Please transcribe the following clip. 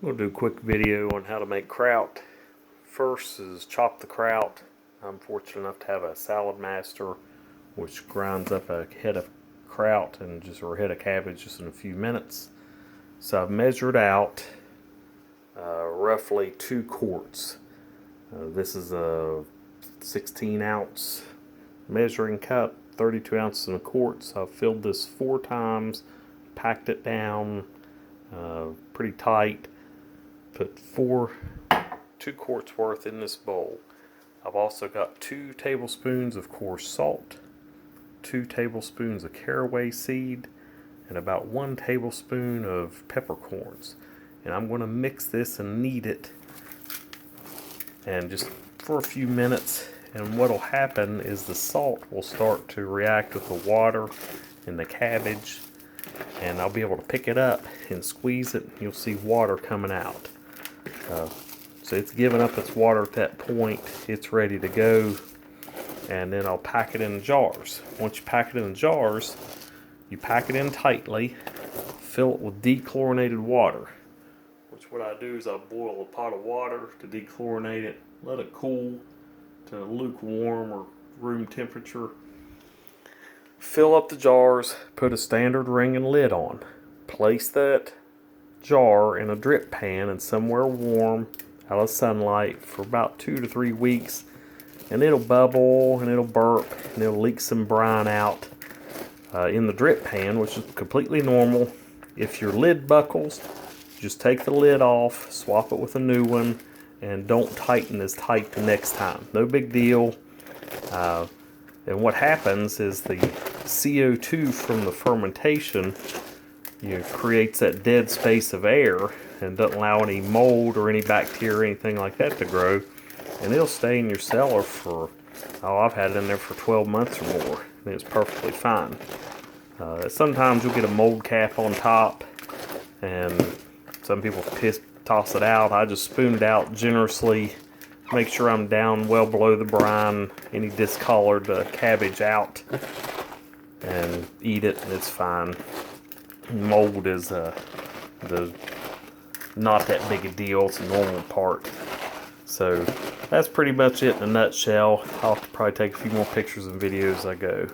We'll do a quick video on how to make kraut. First is chop the kraut. I'm fortunate enough to have a salad master which grinds up a head of kraut or a head of cabbage just in a few minutes. So I've measured out roughly 2 quarts. This is a 16-ounce measuring cup, 32 ounces in a quart. So I've filled this 4 times, packed it down pretty tight. Put 2 quarts worth in this bowl. I've also got 2 tablespoons of coarse salt, 2 tablespoons of caraway seed, and about 1 tablespoon of peppercorns. And I'm going to mix this and knead it, and just for a few minutes. And what will happen is the salt will start to react with the water and the cabbage, and I'll be able to pick it up and squeeze it. You'll see water coming out. So it's giving up its water at that point. It's ready to go, and then I'll pack it in jars. Once you pack it in jars, you pack it in tightly, fill it with dechlorinated water. Which what I do is I boil a pot of water to dechlorinate it, let it cool to lukewarm or room temperature. Fill up the jars, put a standard ring and lid on. Place that jar in a drip pan and somewhere warm out of sunlight for about 2 to 3 weeks, and it'll bubble and it'll burp and it'll leak some brine out in the drip pan, which is completely normal. If your lid buckles, just take the lid off, swap it with a new one, and don't tighten as tight the next time. No big deal. And what happens is the CO2 from the fermentation creates that dead space of air and doesn't allow any mold or any bacteria or anything like that to grow. And it'll stay in your cellar for, I've had it in there for 12 months or more, and it's perfectly fine. Sometimes you'll get a mold cap on top, and some people toss it out. I just spoon it out generously, make sure I'm down well below the brine, any discolored cabbage out, and eat it, and it's fine. Mold is not that big a deal. It's a normal part. So that's pretty much it in a nutshell. I'll probably take a few more pictures and videos as I go.